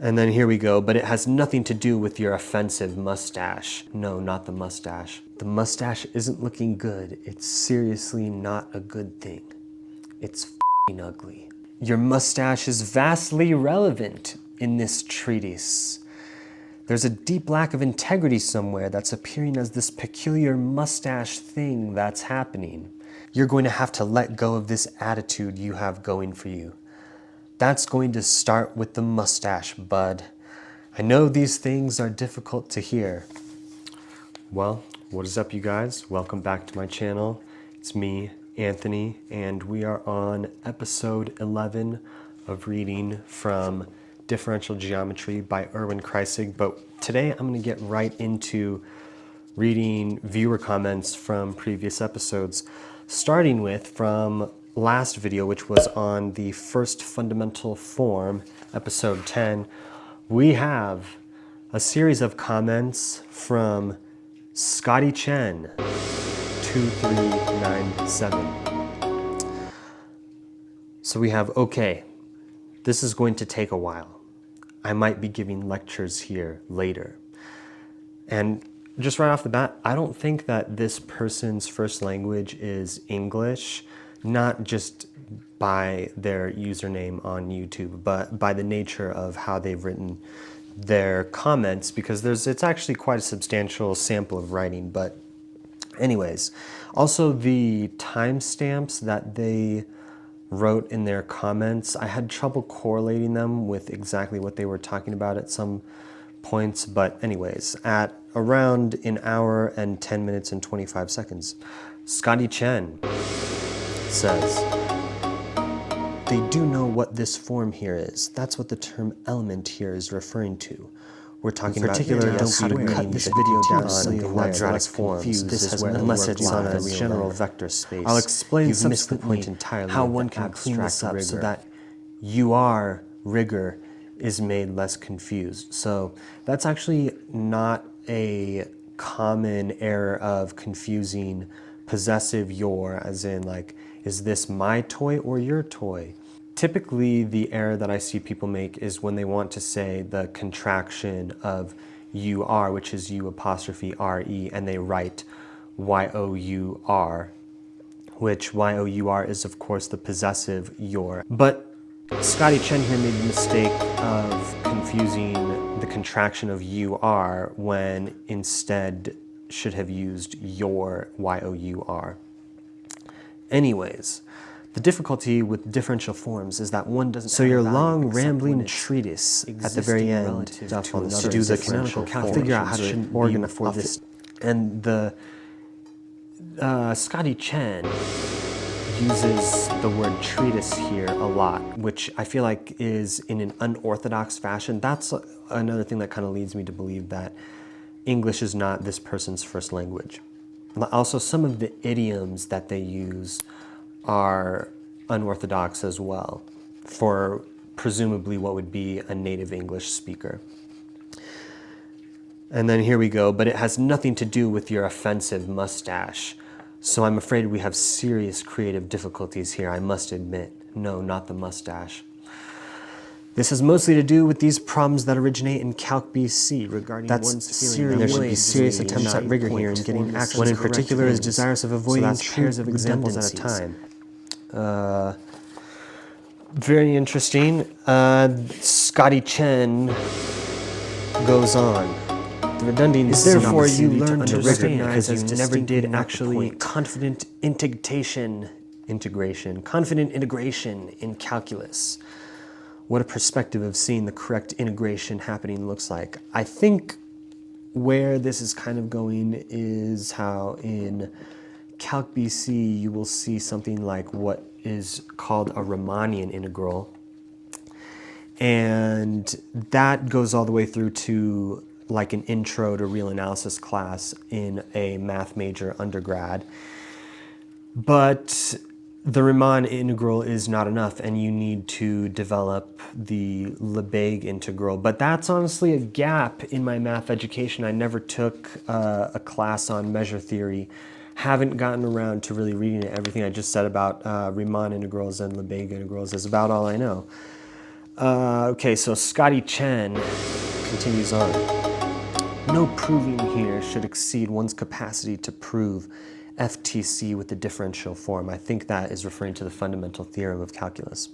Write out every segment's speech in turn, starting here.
And then here we go, but it has nothing to do with your offensive mustache. No, not the mustache. The mustache isn't looking good. It's seriously not a good thing. It's f***ing ugly. Your mustache is vastly relevant in this treatise. There's a deep lack of integrity somewhere that's appearing as this peculiar mustache thing that's happening. You're going to have to let go of this attitude you have going for you. That's going to start with the mustache, bud. I know these things are difficult to hear. Well, what is up, you guys? Welcome back to my channel. It's me, Anthony, and we are on episode 11 of reading from Differential Geometry by Erwin Kreisig. But today I'm going to get right into reading viewer comments from previous episodes, starting with from last video, which was on the first fundamental form, episode 10. We have a series of comments from Scotty Chen 2397. So we have, okay, this is going to take a while. I might be giving lectures here later. And just right off the bat, I don't think that this person's first language is English, not just by their username on YouTube, but by the nature of how they've written their comments, because it's actually quite a substantial sample of writing. But anyways, also the timestamps that they wrote in their comments, I had trouble correlating them with exactly what they were talking about at some points. But anyways, at around an hour and 10 minutes and 25 seconds, Scotty Chen says, they do know what this form here is. That's what the term element here is referring to. We're talking about how to cut this video down on the quadratic forms. This has unless it's on a general vector space. I'll explain subsequently how one can clean this up so that UR rigor is made less confused. So that's actually not a common error of confusing possessive your, as in like, is this my toy or your toy? Typically, the error that I see people make is when they want to say the contraction of UR, which is U apostrophe RE, and they write YOUR, which YOUR is of course the possessive your. But Scotty Chen here made the mistake of confusing the contraction of UR when instead should have used your, YOUR. Anyways, the difficulty with differential forms is that one doesn't. So your long rambling treatise at the very end to do the canonical calculation, figure out how to organize for this, and the Scotty Chen uses the word treatise here a lot, which I feel like is in an unorthodox fashion. That's another thing that kind of leads me to believe that English is not this person's first language. Also, some of the idioms that they use are unorthodox as well for presumably what would be a native English speaker. And then here we go, but it has nothing to do with your offensive mustache. So I'm afraid we have serious creative difficulties here, I must admit. No, not the mustache. This has mostly to do with these problems that originate in Calc BC regarding one's feeling. There should be serious attempts at rigor here in getting actions. One in particular is desirous of avoiding pairs of examples at a time. Very interesting. Scotty Chen goes on. The redundant is therefore you learn to recognize because you never did actually confident integration in calculus. What a perspective of seeing the correct integration happening looks like. I think where this is kind of going is how in Calc BC you will see something like what is called a Riemannian integral. And that goes all the way through to like an intro to real analysis class in a math major undergrad. But the Riemann integral is not enough, and you need to develop the Lebesgue integral. But that's honestly a gap in my math education. I never took a class on measure theory. Haven't gotten around to really reading it. Everything I just said about Riemann integrals and Lebesgue integrals is about all I know. Okay, so Scotty Chen continues on. No proving here should exceed one's capacity to prove FTC with the differential form. I think that is referring to the fundamental theorem of calculus.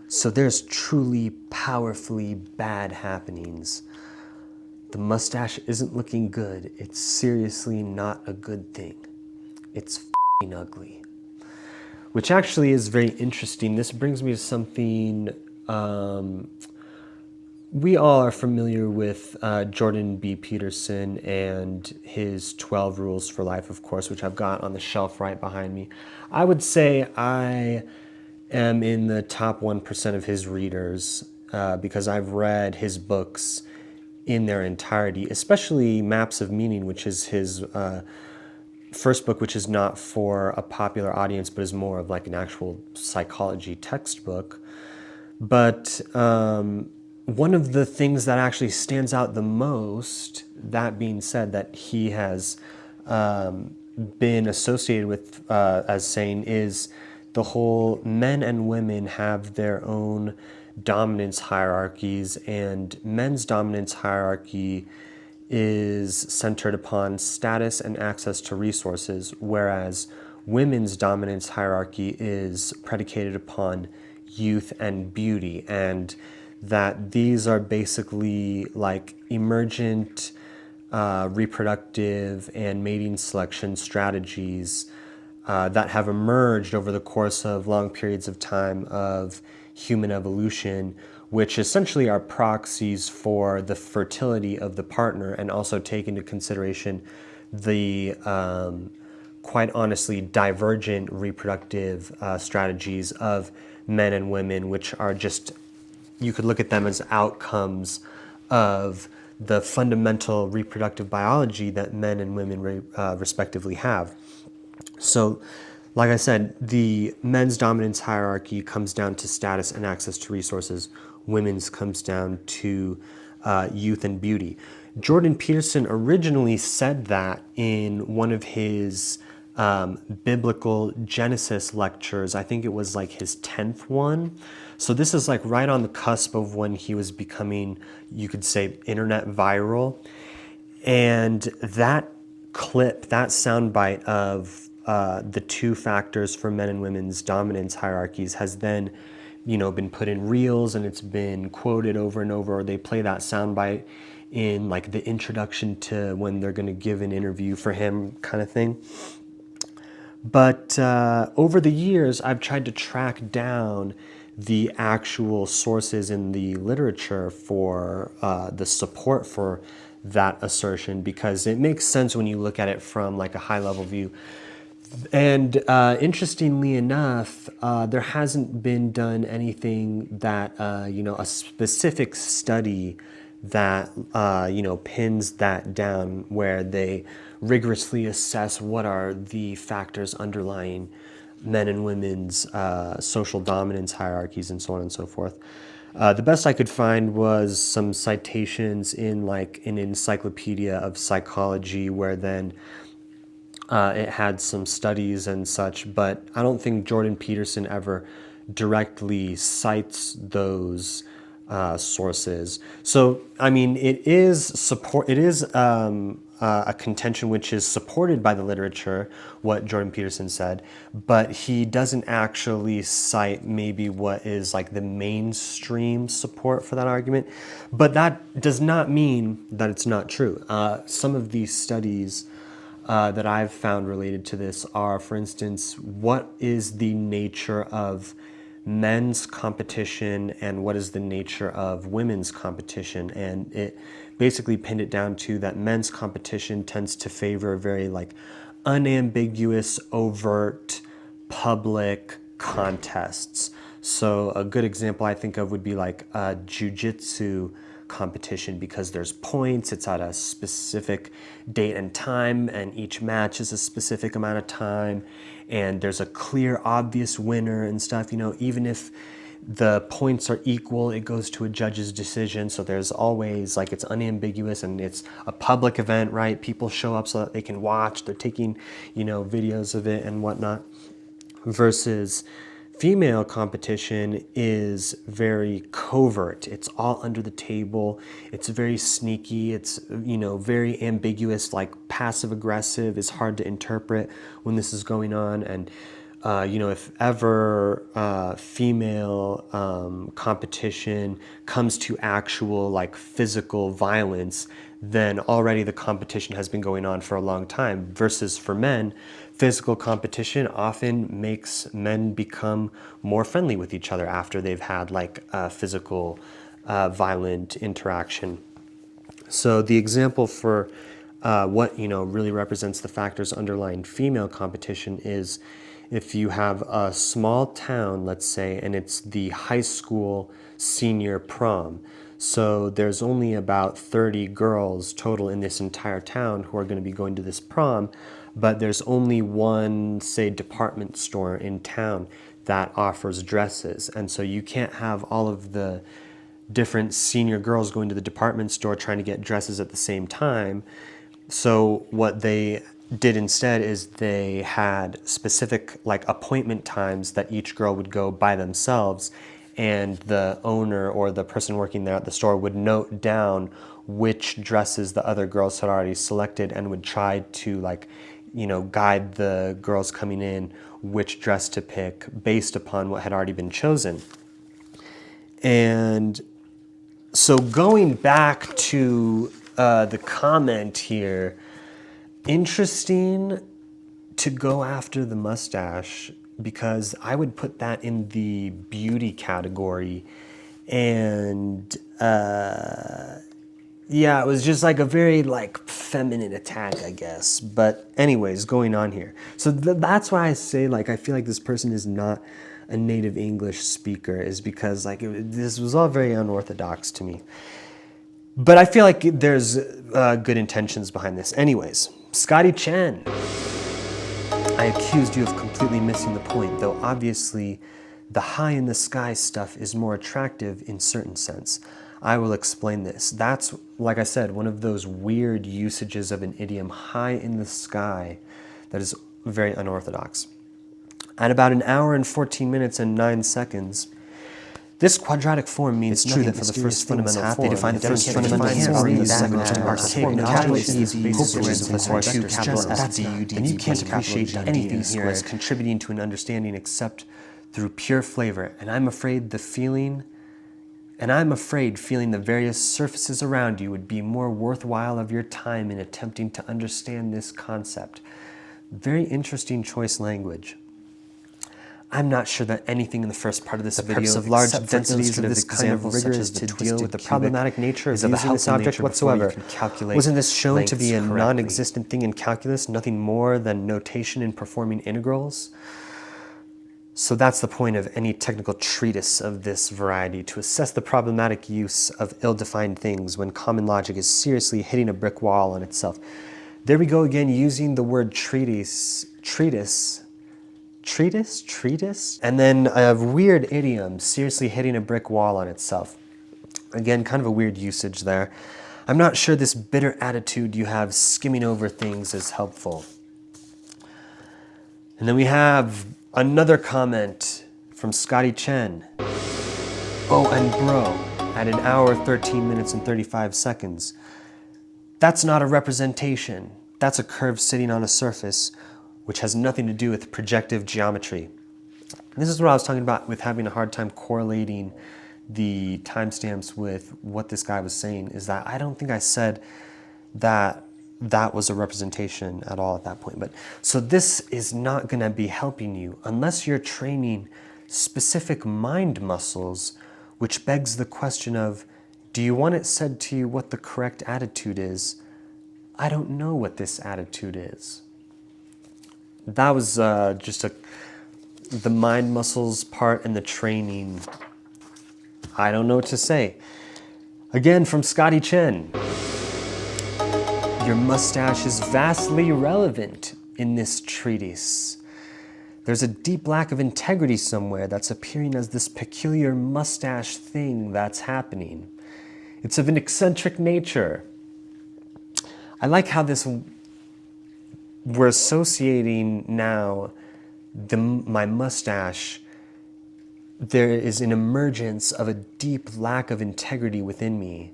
So there's truly powerfully bad happenings. The mustache isn't looking good. It's seriously not a good thing. It's f***ing ugly. Which actually is very interesting. This brings me to something we all are familiar with Jordan B. Peterson and his 12 Rules for Life, of course, which I've got on the shelf right behind me. I would say I am in the top 1% of his readers because I've read his books in their entirety, especially Maps of Meaning, which is his first book, which is not for a popular audience, but is more of like an actual psychology textbook. But one of the things that actually stands out the most, that being said, that he has been associated with as saying is the whole men and women have their own dominance hierarchies, and men's dominance hierarchy is centered upon status and access to resources, whereas women's dominance hierarchy is predicated upon youth and beauty, and that these are basically like emergent reproductive and mating selection strategies that have emerged over the course of long periods of time of human evolution, which essentially are proxies for the fertility of the partner, and also take into consideration the quite honestly divergent reproductive strategies of men and women, which are just, you could look at them as outcomes of the fundamental reproductive biology that men and women respectively have. So, like I said, the men's dominance hierarchy comes down to status and access to resources. Women's comes down to youth and beauty. Jordan Peterson originally said that in one of his biblical Genesis lectures. I think it was like his 10th one. So this is like right on the cusp of when he was becoming, you could say, internet viral. And that clip, that soundbite of the two factors for men and women's dominance hierarchies has then, been put in reels, and it's been quoted over and over. Or they play that soundbite in like the introduction to when they're going to give an interview for him, kind of thing. But over the years, I've tried to track down the actual sources in the literature for the support for that assertion, because it makes sense when you look at it from like a high level view. And interestingly enough, there hasn't been done anything that, a specific study that, pins that down, where they rigorously assess what are the factors underlying men and women's social dominance hierarchies and so on and so forth. The best I could find was some citations in like an encyclopedia of psychology, where then it had some studies and such, but I don't think Jordan Peterson ever directly cites those sources. So, I mean, it is a contention which is supported by the literature, what Jordan Peterson said, but he doesn't actually cite maybe what is like the mainstream support for that argument. But that does not mean that it's not true. Some of these studies that I've found related to this are, for instance, what is the nature of men's competition and what is the nature of women's competition? And it basically pinned it down to that men's competition tends to favor very like unambiguous, overt, public contests. So a good example I think of would be like a jiu-jitsu competition, because there's points, it's at a specific date and time, and each match is a specific amount of time, and there's a clear, obvious winner and stuff. Even if the points are equal, it goes to a judge's decision. So there's always like, it's unambiguous, and it's a public event, right? People show up so that they can watch. They're taking, videos of it and whatnot. Versus female competition is very covert. It's all under the table. It's very sneaky. It's, you know, very ambiguous, like passive aggressive is hard to interpret when this is going on. And you know, if ever female competition comes to actual like physical violence, then already the competition has been going on for a long time. Versus for men, physical competition often makes men become more friendly with each other after they've had like physical violent interaction. So the example for what, you know, really represents the factors underlying female competition is if you have a small town, let's say, and it's the high school senior prom. So there's only about 30 girls total in this entire town who are going to be going to this prom, but there's only one, say, department store in town that offers dresses. And so you can't have all of the different senior girls going to the department store trying to get dresses at the same time. So what they did instead is they had specific like appointment times that each girl would go by themselves, and the owner or the person working there at the store would note down which dresses the other girls had already selected and would try to, like, you know, guide the girls coming in which dress to pick based upon what had already been chosen. And so going back to the comment here, interesting to go after the mustache, because I would put that in the beauty category. And yeah, it was just like a very like feminine attack, I guess. But anyways, going on here. So that's why I say, like, I feel like this person is not a native English speaker, is because like this was all very unorthodox to me. But I feel like there's good intentions behind this. Anyways, Scotty Chen. I accused you of completely missing the point, though obviously the high in the sky stuff is more attractive in certain sense. I will explain this. That's, like I said, one of those weird usages of an idiom, high in the sky, that is very unorthodox. At about 1 hour and 14 minutes and 9 seconds, this quadratic form means it's true that for the first fundamental form, they define the first fundamental form, the second archaic calculations, and you can't appreciate anything here as contributing to an understanding except through pure flavor. And I'm afraid feeling the various surfaces around you would be more worthwhile of your time in attempting to understand this concept. Very interesting choice language. I'm not sure that anything in the first part of this video, of large densities of this kind of rigor, is to deal with the problematic nature of using this object whatsoever. Wasn't this shown to be a non-existent thing in calculus, nothing more than notation in performing integrals? So that's the point of any technical treatise of this variety, to assess the problematic use of ill-defined things when common logic is seriously hitting a brick wall on itself. There we go again, using the word treatise, and then a weird idiom, seriously hitting a brick wall on itself. Again, kind of a weird usage there. I'm not sure this bitter attitude you have skimming over things is helpful. And then we have another comment from Scotty Chen. Oh, and bro, at 1 hour, 13 minutes and 35 seconds. That's not a representation. That's a curve sitting on a surface, which has nothing to do with projective geometry. This is what I was talking about with having a hard time correlating the timestamps with what this guy was saying, is that I don't think I said that that was a representation at all at that point. But so this is not going to be helping you unless you're training specific mind muscles, which begs the question of, do you want it said to you what the correct attitude is? I don't know what this attitude is. That was just the mind muscles part and the training. I don't know what to say. Again, from Scotty Chen. Your mustache is vastly relevant in this treatise. There's a deep lack of integrity somewhere that's appearing as this peculiar mustache thing that's happening. It's of an eccentric nature. I like how we're associating now my mustache there is an emergence of a deep lack of integrity within me.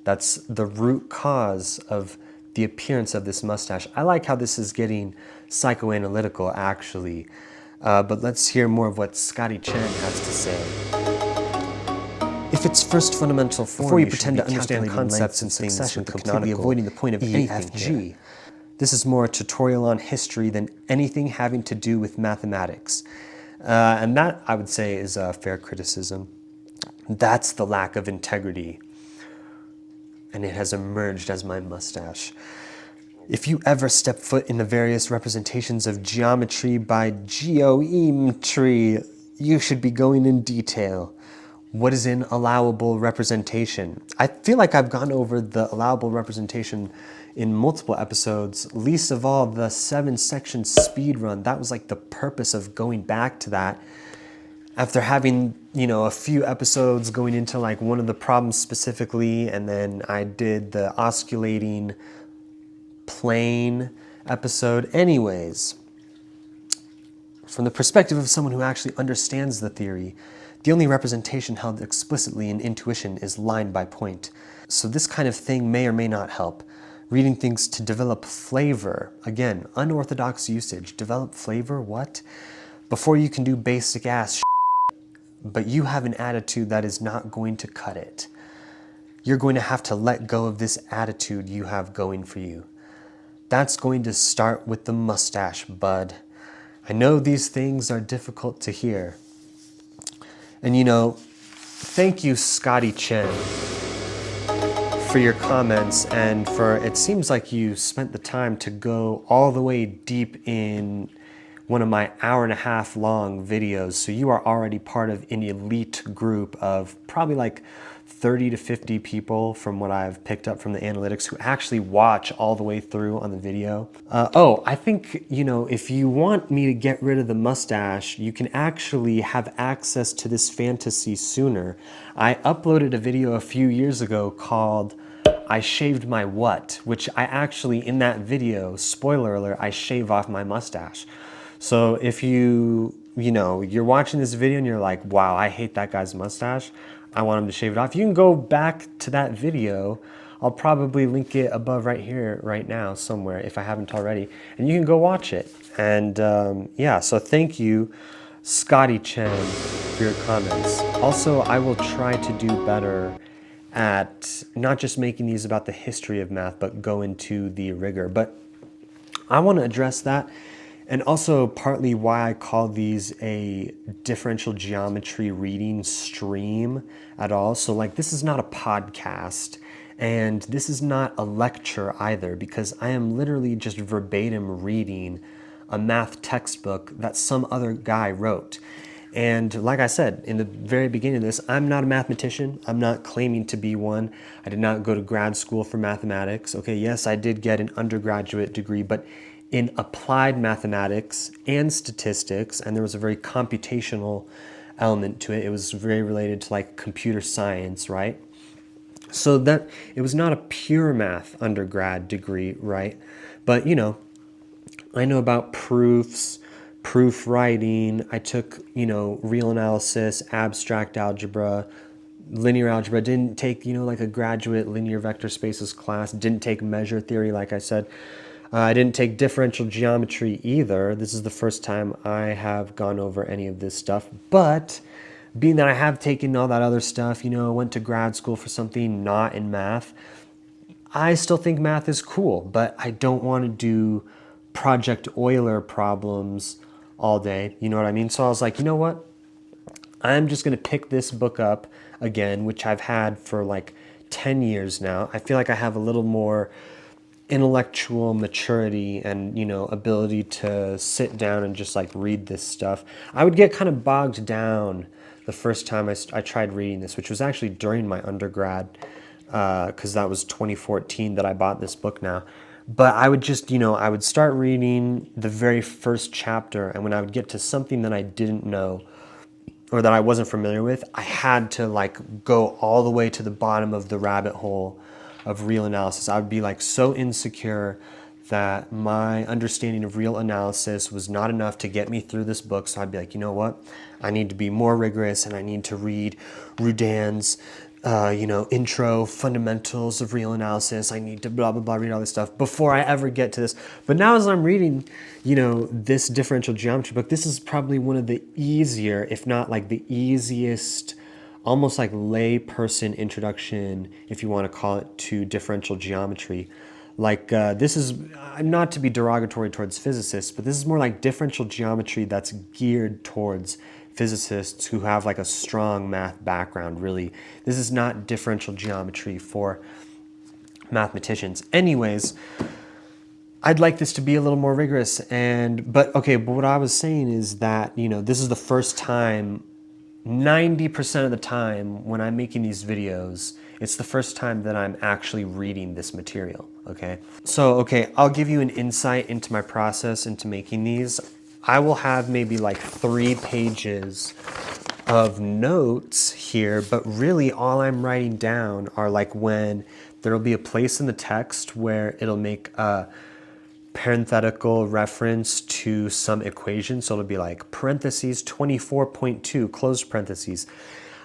That's the root cause of the appearance of this mustache. I like how this is getting psychoanalytical, actually. But let's hear more of what Scotty Chen has to say. If its first fundamental form, before you pretend to understand concepts and succession, completely avoiding the point of anything here. This is more a tutorial on history than anything having to do with mathematics. And that, I would say, is a fair criticism. That's the lack of integrity. And it has emerged as my mustache. If you ever step foot in the various representations of geometry by geometry, you should be going in detail. What is an allowable representation? I feel like I've gone over the allowable representation in multiple episodes, least of all the 7-section speed run. That was like the purpose of going back to that. After having, a few episodes going into like one of the problems specifically, and then I did the osculating plane episode. Anyways, from the perspective of someone who actually understands the theory, the only representation held explicitly in intuition is line by point. So this kind of thing may or may not help. Reading things to develop flavor. Again, unorthodox usage. Develop flavor, what? Before you can do basic ass shit. But you have an attitude that is not going to cut it. You're going to have to let go of this attitude you have going for you. That's going to start with the mustache, bud. I know these things are difficult to hear. And thank you, Scotty Chen, for your comments, and for, it seems like you spent the time to go all the way deep in one of my 1.5 hour long videos. So you are already part of an elite group of probably like 30 to 50 people from what I've picked up from the analytics who actually watch all the way through on the video. I think, if you want me to get rid of the mustache, you can actually have access to this fantasy sooner. I uploaded a video a few years ago called I Shaved My What, which I actually, in that video, spoiler alert, I shave off my mustache. So if you're watching this video and you're like, wow, I hate that guy's mustache, I want him to shave it off, you can go back to that video. I'll probably link it above right here, right now, somewhere, if I haven't already, and you can go watch it. And so thank you, Scotty Chen, for your comments. Also, I will try to do better at not just making these about the history of math, but go into the rigor. But I want to address that. And also partly why I call these a differential geometry reading stream at all. So like, this is not a podcast and this is not a lecture either, because I am literally just verbatim reading a math textbook that some other guy wrote. And like I said in the very beginning of this, I'm not a mathematician. I'm not claiming to be one. I did not go to grad school for mathematics. Okay, yes, I did get an undergraduate degree, but in applied mathematics and statistics, and there was a very computational element to it. It was very related to like computer science, right? So that it was not a pure math undergrad degree, right? But I know about proofs, proof writing. I took, real analysis, abstract algebra, linear algebra. Didn't take, like a graduate linear vector spaces class. Didn't take measure theory, like I said. I didn't take differential geometry either. This is the first time I have gone over any of this stuff. But being that I have taken all that other stuff, went to grad school for something not in math, I still think math is cool, but I don't want to do Project Euler problems all day. You know what I mean? So I was like, you know what? I'm just going to pick this book up again, which I've had for like 10 years now. I feel like I have a little more intellectual maturity and ability to sit down and just like read this stuff. I would get kind of bogged down the first time I tried reading this, which was actually during my undergrad, because that was 2014 that I bought this book now. But I would just, I would start reading the very first chapter, and when I would get to something that I didn't know or that I wasn't familiar with, I had to like go all the way to the bottom of the rabbit hole of real analysis. I would be like so insecure that my understanding of real analysis was not enough to get me through this book. So I'd be like, you know what? I need to be more rigorous, and I need to read Rudin's intro, fundamentals of real analysis. I need to blah, blah, blah, read all this stuff before I ever get to this. But now as I'm reading, this differential geometry book, this is probably one of the easier, if not like the easiest, almost like layperson introduction, if you want to call it, to differential geometry. Like this is, not to be derogatory towards physicists, but this is more like differential geometry that's geared towards physicists who have like a strong math background, really. This is not differential geometry for mathematicians. Anyways, I'd like this to be a little more rigorous. But what I was saying is that, this is the first time, 90% of the time when I'm making these videos, it's the first time that I'm actually reading this material, okay? So, I'll give you an insight into my process into making these. I will have maybe like 3 pages of notes here, but really all I'm writing down are like when there'll be a place in the text where it'll make a parenthetical reference to some equation. So it'll be like parentheses 24.2, close parentheses.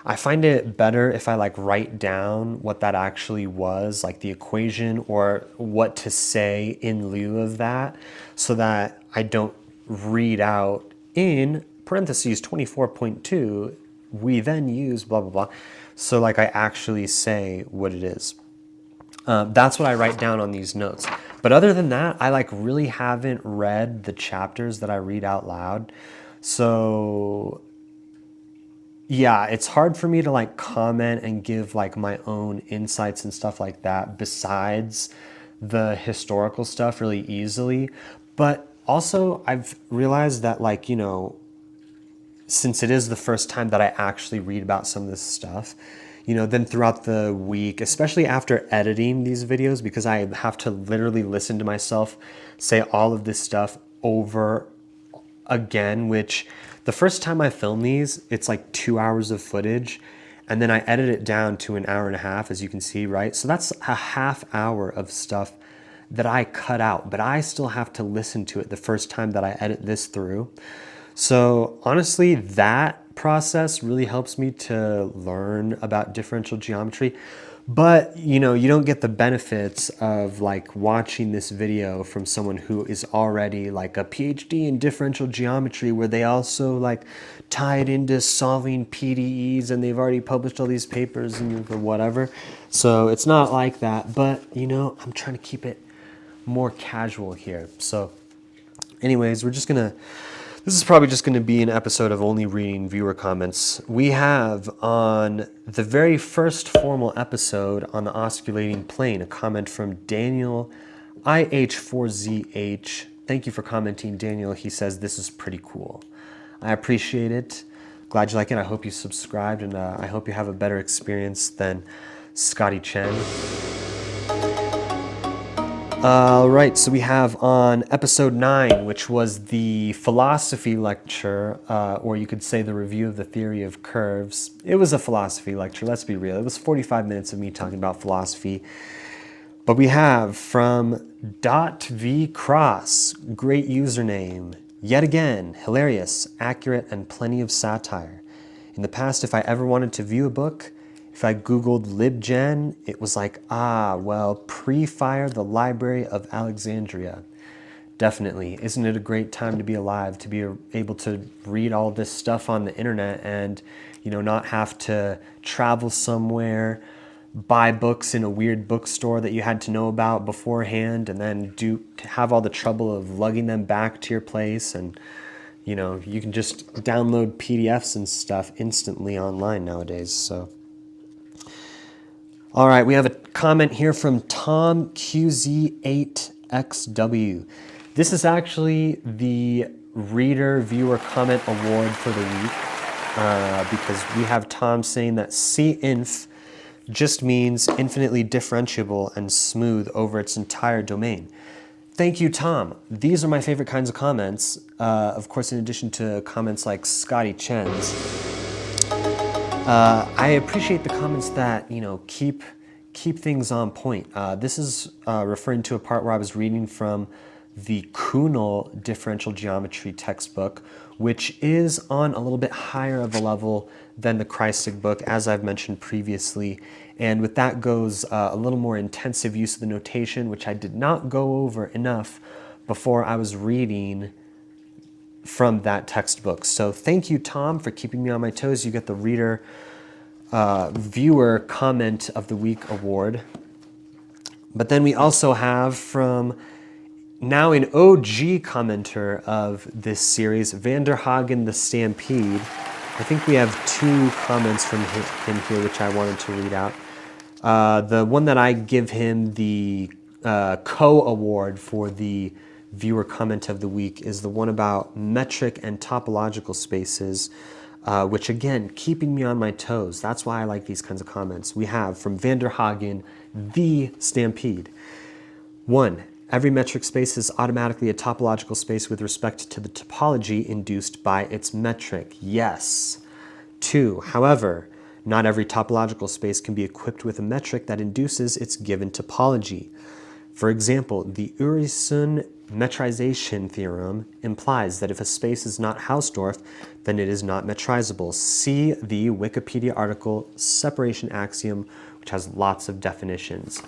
I find it better if I like write down what that actually was, like the equation, or what to say in lieu of that, so that I don't read out in parentheses 24.2, we then use blah, blah, blah. So like I actually say what it is. That's what I write down on these notes. But other than that, I like really haven't read the chapters that I read out loud. So yeah, it's hard for me to like comment and give like my own insights and stuff like that besides the historical stuff really easily. But also I've realized that like, since it is the first time that I actually read about some of this stuff, then throughout the week, especially after editing these videos, because I have to literally listen to myself say all of this stuff over again, which the first time I film these, it's like 2 hours of footage, and then I edit it down to 1.5 hours, as you can see, right? So that's a half hour of stuff that I cut out, but I still have to listen to it the first time that I edit this through. So honestly, that process really helps me to learn about differential geometry. But you don't get the benefits of like watching this video from someone who is already like a PhD in differential geometry, where they also like tie it into solving PDEs, and they've already published all these papers and whatever. So it's not like that, but I'm trying to keep it more casual here. So anyways, this is probably just going to be an episode of only reading viewer comments. We have on the very first formal episode on the osculating plane a comment from Daniel-ih4zh. Thank you for commenting, Daniel. He says, this is pretty cool. I appreciate it. Glad you like it. I hope you subscribed, and I hope you have a better experience than Scotty Chen. All right, so we have on episode 9, which was the philosophy lecture, or you could say the review of the theory of curves. It was a philosophy lecture, let's be real. It was 45 minutes of me talking about philosophy. But we have from DOTvCROSS, great username, yet again, hilarious, accurate, and plenty of satire. In the past, if I ever wanted to view a book, if I Googled LibGen, it was like, pre-fire the Library of Alexandria. Definitely. Isn't it a great time to be alive, to be able to read all this stuff on the internet and, not have to travel somewhere, buy books in a weird bookstore that you had to know about beforehand, and then have all the trouble of lugging them back to your place. And, you can just download PDFs and stuff instantly online nowadays, so. All right, we have a comment here from Tom QZ8XW. This is actually the Reader Viewer Comment Award for the week, because we have Tom saying that CINF just means infinitely differentiable and smooth over its entire domain. Thank you, Tom. These are my favorite kinds of comments, of course, in addition to comments like Scotty Chen's. I appreciate the comments that, keep keep things on point. This is referring to a part where I was reading from the Kuhnel differential geometry textbook, which is on a little bit higher of a level than the Kreisig book, as I've mentioned previously. And with that goes a little more intensive use of the notation, which I did not go over enough before I was reading from that textbook. So thank you, Tom, for keeping me on my toes. You get the reader viewer comment of the week award. But then we also have from now an OG commenter of this series, VanDerHaegenTheStampede. I think we have 2 comments from him here, which I wanted to read out. The one that I give him the co-award for the viewer comment of the week is the one about metric and topological spaces, which again, keeping me on my toes. That's why I like these kinds of comments. We have from VanDerHaegenTheStampede. 1. Every metric space is automatically a topological space with respect to the topology induced by its metric. Yes. 2. However, not every topological space can be equipped with a metric that induces its given topology. For example, the uhhhhhh metrization theorem implies that if a space is not Hausdorff, then it is not metrizable. See the Wikipedia article Separation Axiom, which has lots of definitions.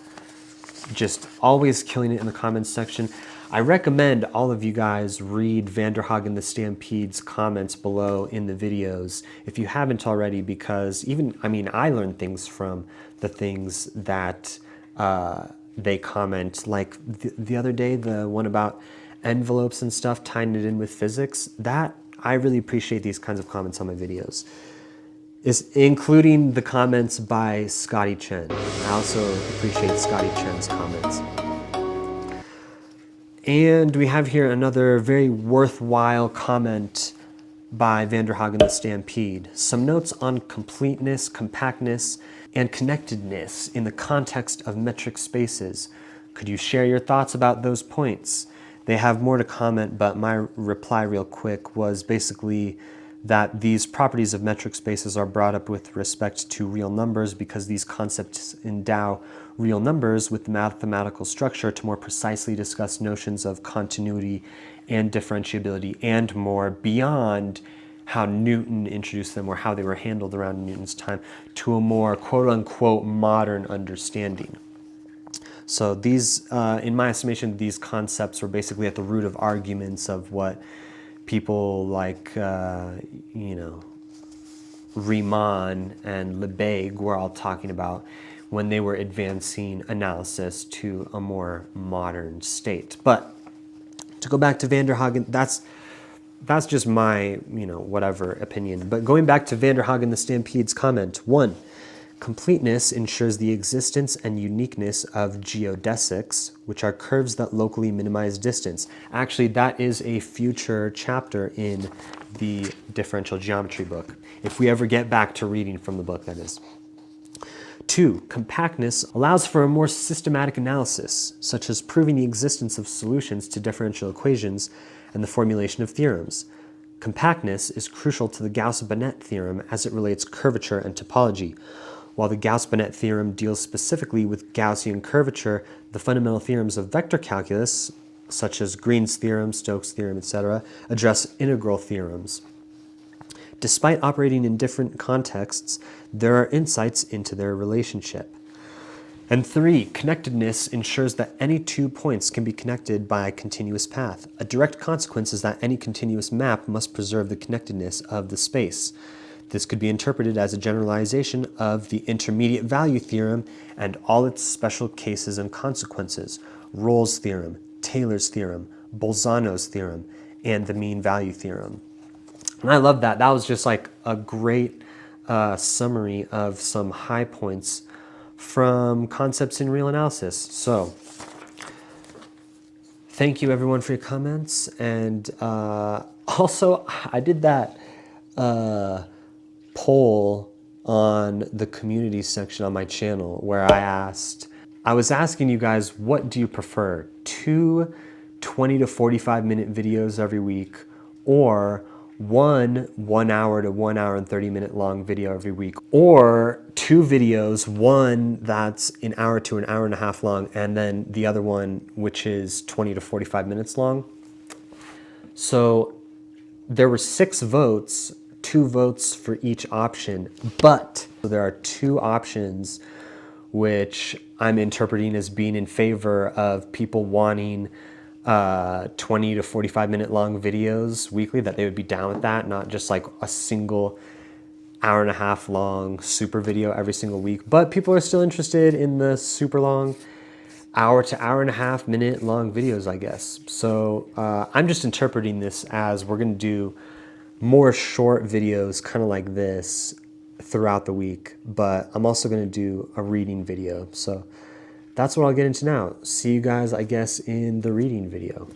Just always killing it in the comments section. I recommend all of you guys read VanDerHaegenTheStampede's comments below in the videos if you haven't already, because I learned things from the things that they comment. Like the other day, the one about envelopes and stuff, tying it in with physics. I really appreciate these kinds of comments on my videos, including the comments by Scotty Chen. I also appreciate Scotty Chen's comments. And we have here another very worthwhile comment by VanDerHaegenTheStampede. Some notes on completeness, compactness, and connectedness in the context of metric spaces. Could you share your thoughts about those points? They have more to comment, but my reply real quick was basically that these properties of metric spaces are brought up with respect to real numbers because these concepts endow real numbers with the mathematical structure to more precisely discuss notions of continuity and differentiability and more beyond how Newton introduced them or how they were handled around Newton's time to a more quote-unquote modern understanding. So these, in my estimation, these concepts were basically at the root of arguments of what people like, Riemann and Lebesgue were all talking about when they were advancing analysis to a more modern state. But to go back to VanDerHaegen, that's just my, whatever opinion. But going back to VanDerHaegenTheStampede's comment, 1, completeness ensures the existence and uniqueness of geodesics, which are curves that locally minimize distance. Actually, that is a future chapter in the differential geometry book, if we ever get back to reading from the book, that is. 2, compactness allows for a more systematic analysis, such as proving the existence of solutions to differential equations and the formulation of theorems. Compactness is crucial to the Gauss-Bonnet theorem as it relates curvature and topology. While the Gauss-Bonnet theorem deals specifically with Gaussian curvature, the fundamental theorems of vector calculus, such as Green's theorem, Stokes' theorem, etc., address integral theorems. Despite operating in different contexts, there are insights into their relationship. And 3, connectedness ensures that any 2 points can be connected by a continuous path. A direct consequence is that any continuous map must preserve the connectedness of the space. This could be interpreted as a generalization of the intermediate value theorem and all its special cases and consequences, Rolle's theorem, Taylor's theorem, Bolzano's theorem, and the mean value theorem. And I love that. That was just like a great summary of some high points from concepts in real analysis. So thank you everyone for your comments. And also I did that poll on the community section on my channel where I was asking you guys, what do you prefer? 2 20 to 45 minute videos every week, or 1 hour to 1 hour and 30-minute long video every week, or 2 videos, one that's an hour to an hour and a half long, and then the other one which is 20 to 45 minutes long. So there were 6 votes, 2 votes for each option, but there are 2 options which I'm interpreting as being in favor of people wanting 20 to 45 minute long videos weekly, that they would be down with that, not just like a single hour and a half long super video every single week. But people are still interested in the super long hour to hour and a half minute long videos, I guess. So I'm just interpreting this as we're going to do more short videos kind of like this throughout the week, but I'm also going to do a reading video. So that's what I'll get into now. See you guys, I guess, in the reading video.